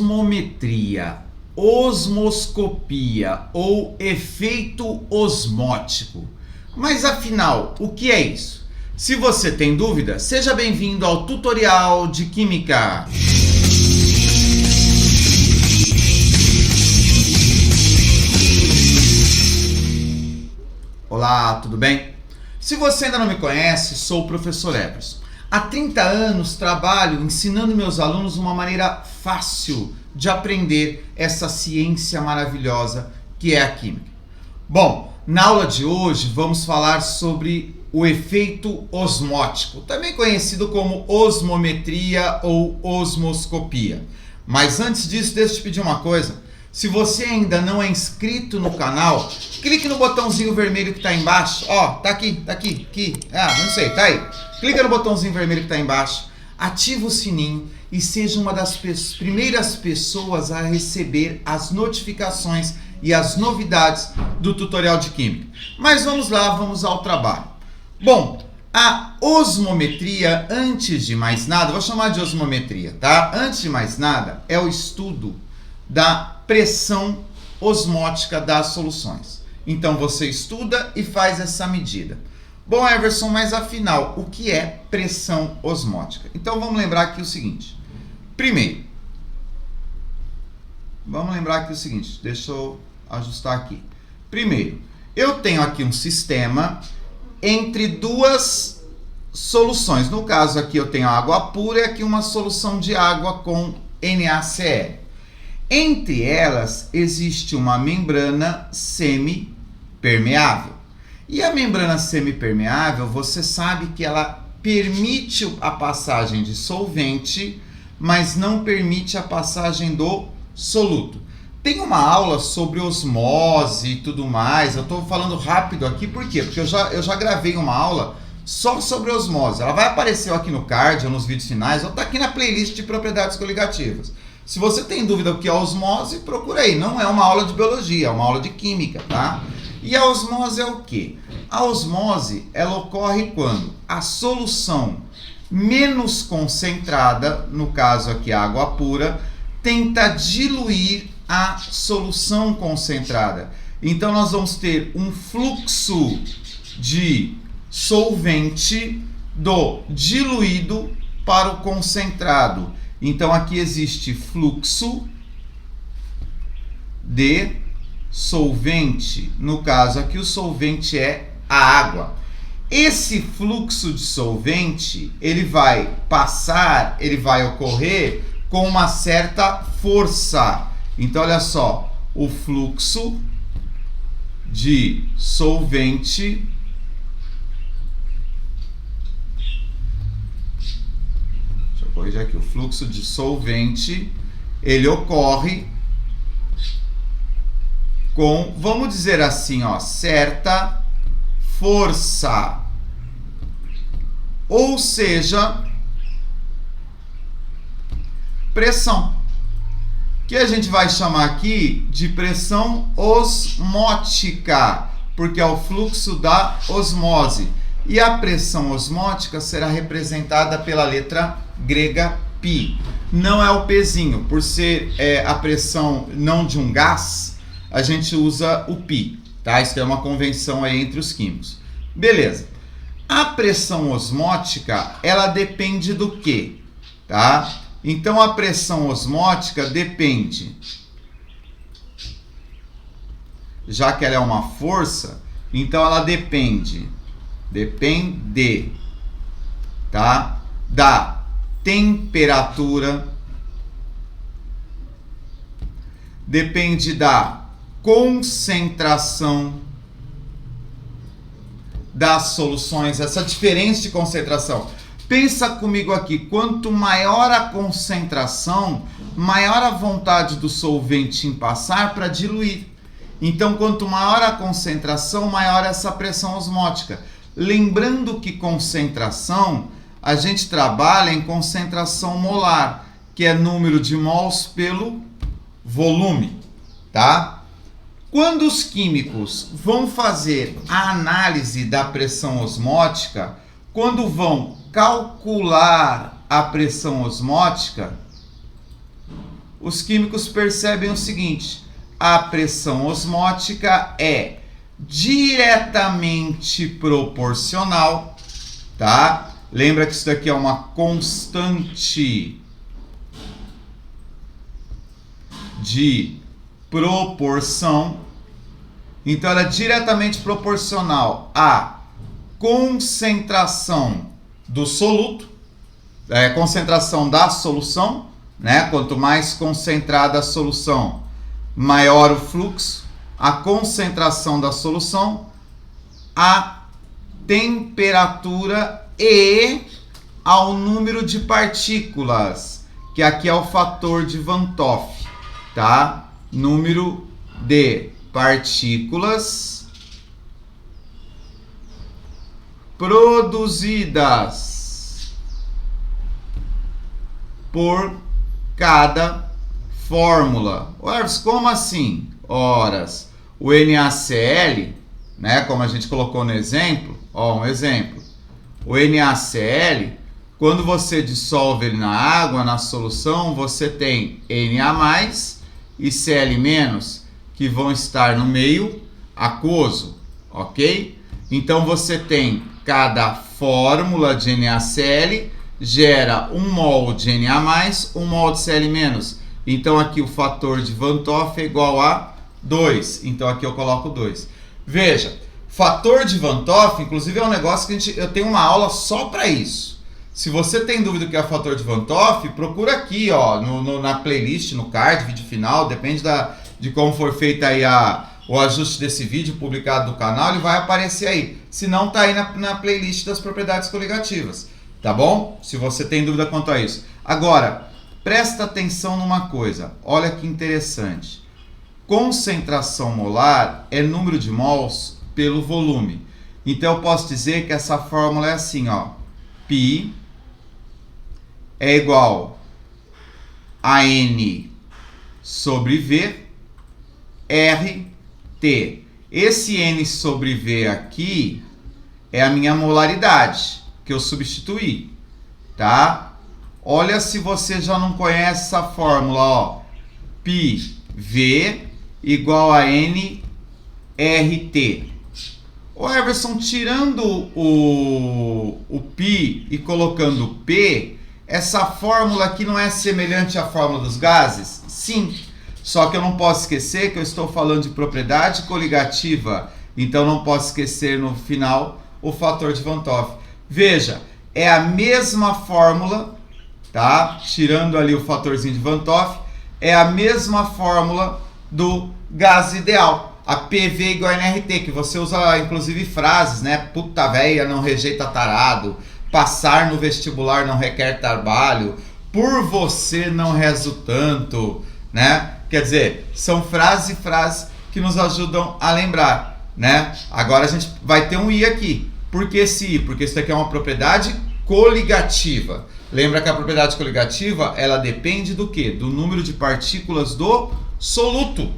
Osmometria, osmoscopia ou efeito osmótico. Mas afinal, o que é isso? Se você tem dúvida, seja bem-vindo ao tutorial de Química. Olá, tudo bem? Se você ainda não me conhece, sou o professor Everson. Há 30 anos trabalho ensinando meus alunos uma maneira fácil de aprender essa ciência maravilhosa que é a química. Bom, na aula de hoje vamos falar sobre o efeito osmótico, também conhecido como osmometria ou osmoscopia. Mas antes disso, deixa eu te pedir uma coisa. Se você ainda não é inscrito no canal, clique no botãozinho vermelho que está embaixo. Ó, tá aqui. Não sei, tá aí. Clica no botãozinho vermelho que está embaixo, ativa o sininho e seja uma das primeiras pessoas a receber as notificações e as novidades do tutorial de Química. Mas vamos lá, vamos ao trabalho. Bom, a osmometria, antes de mais nada, vou chamar de osmometria, tá? Antes de mais nada, é o estudo da pressão osmótica das soluções. Então você estuda e faz essa medida. Bom, Everson, mas afinal, o que é pressão osmótica? Então vamos lembrar aqui o seguinte. Primeiro, deixa eu ajustar aqui. Primeiro, eu tenho aqui um sistema entre duas soluções. No caso aqui eu tenho água pura e aqui uma solução de água com NaCl. Entre elas existe uma membrana semipermeável. E a membrana semipermeável, você sabe que ela permite a passagem de solvente, mas não permite a passagem do soluto. Tem uma aula sobre osmose e tudo mais. Eu estou falando rápido aqui, por quê? Porque eu já gravei uma aula só sobre osmose. Ela vai aparecer aqui no card ou nos vídeos finais, ou está aqui na playlist de propriedades coligativas. Se você tem dúvida do que é osmose, procura aí. Não é uma aula de biologia, é uma aula de química, tá? E a osmose é o quê? A osmose, ela ocorre quando a solução menos concentrada, no caso aqui a água pura, tenta diluir a solução concentrada. Então nós vamos ter um fluxo de solvente do diluído para o concentrado. Então aqui existe fluxo de solvente. No caso aqui o solvente é a água. Esse fluxo de solvente, ele vai ocorrer com uma certa força. Então olha só, o fluxo de solvente corrigir aqui, o fluxo de solvente, ele ocorre com, vamos dizer assim, ó, certa força. Ou seja, pressão, que a gente vai chamar aqui de pressão osmótica, porque é o fluxo da osmose. E a pressão osmótica será representada pela letra grega π. Não é o Pzinho, por ser a pressão não de um gás, a gente usa o π, tá? Isso é uma convenção aí entre os químicos. Beleza. A pressão osmótica, ela depende do quê? Tá? Então a pressão osmótica depende, já que ela é uma força, então ela depende, tá? Da temperatura, depende da concentração das soluções, essa diferença de concentração. Pensa comigo aqui, quanto maior a concentração, maior a vontade do solvente em passar para diluir. Então, quanto maior a concentração, maior essa pressão osmótica. Lembrando que concentração, a gente trabalha em concentração molar, que é número de mols pelo volume, tá? Quando os químicos vão fazer a análise da pressão osmótica, quando vão calcular a pressão osmótica, os químicos percebem o seguinte: a pressão osmótica é diretamente proporcional, tá? Lembra que isso daqui é uma constante de proporção. Então, ela é diretamente proporcional à concentração do soluto, concentração da solução, né? Quanto mais concentrada a solução, maior o fluxo, a concentração da solução, a temperatura e ao número de partículas, que aqui é o fator de Van 't Hoff, tá? Número de partículas produzidas por cada fórmula. Ora, como assim? Horas, o NaCl, né, como a gente colocou no exemplo, ó, um exemplo. O NaCl, quando você dissolve ele na água, na solução, você tem Na+ e Cl-, que vão estar no meio aquoso, ok? Então você tem cada fórmula de NaCl gera 1 mol de Na+, 1 mol de Cl-. Então aqui o fator de Van 't Hoff é igual a 2. Então aqui eu coloco 2. Veja, fator de Van 't Hoff, inclusive é um negócio que eu tenho uma aula só para isso. Se você tem dúvida do que é fator de Van 't Hoff, procura aqui, ó, na playlist, no card, vídeo final, depende de como for feito aí o ajuste desse vídeo publicado no canal, ele vai aparecer aí. Se não, tá aí na playlist das propriedades coligativas, tá bom? Se você tem dúvida quanto a isso. Agora, presta atenção numa coisa, olha que interessante. Concentração molar é número de mols pelo volume. Então eu posso dizer que essa fórmula é assim, ó. Π é igual a N sobre V RT. Esse N sobre V aqui é a minha molaridade que eu substituí, tá? Olha se você já não conhece essa fórmula, ó. πV igual a NRT. Ô Everson, tirando o π e colocando P, essa fórmula aqui não é semelhante à fórmula dos gases? Sim. Só que eu não posso esquecer que eu estou falando de propriedade coligativa. Então não posso esquecer no final o fator de Van 't Hoff. Veja, é a mesma fórmula, tá? Tirando ali o fatorzinho de Van 't Hoff, é a mesma fórmula do gás ideal. A PV igual a NRT, que você usa inclusive frases, né? Puta véia, não rejeita tarado. Passar no vestibular não requer trabalho. Por você não rezo tanto, né? Quer dizer, são frases que nos ajudam a lembrar, né? Agora a gente vai ter um I aqui. Por que esse I? Porque isso aqui é uma propriedade coligativa. Lembra que a propriedade coligativa, ela depende do quê? Do número de partículas do soluto.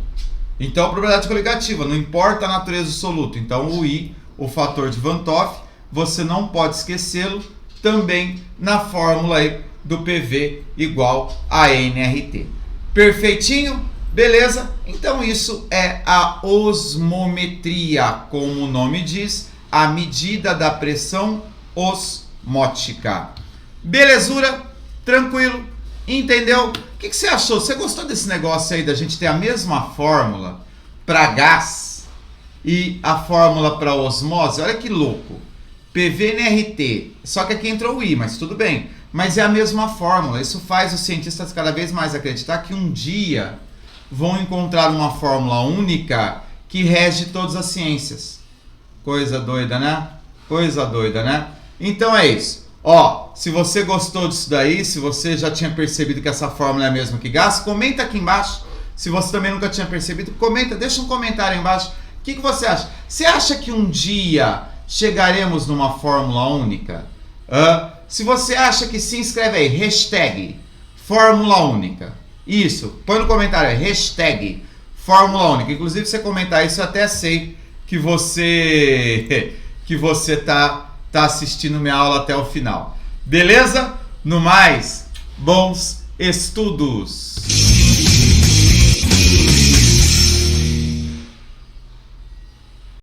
Então, a propriedade coligativa, não importa a natureza do soluto. Então, o I, o fator de Van 't Hoff, você não pode esquecê-lo também na fórmula aí do PV igual a NRT. Perfeitinho? Beleza? Então, isso é a osmometria, como o nome diz, a medida da pressão osmótica. Belezura? Tranquilo? Entendeu? O que você achou? Você gostou desse negócio aí da gente ter a mesma fórmula para gás e a fórmula para osmose? Olha que louco. PVNRT. Só que aqui entrou o I, mas tudo bem. Mas é a mesma fórmula. Isso faz os cientistas cada vez mais acreditar que um dia vão encontrar uma fórmula única que rege todas as ciências. Coisa doida, né? Coisa doida, né? Então é isso. Ó, se você gostou disso daí, se você já tinha percebido que essa fórmula é a mesma que gás, comenta aqui embaixo. Se você também nunca tinha percebido, comenta, deixa um comentário aí embaixo. O que você acha? Você acha que um dia chegaremos numa fórmula única? Se você acha que sim, escreve aí, hashtag fórmula única. Isso, põe no comentário aí, hashtag fórmula única. Inclusive, se você comentar isso, eu até sei que você tá assistindo minha aula até o final. Beleza? No mais, bons estudos!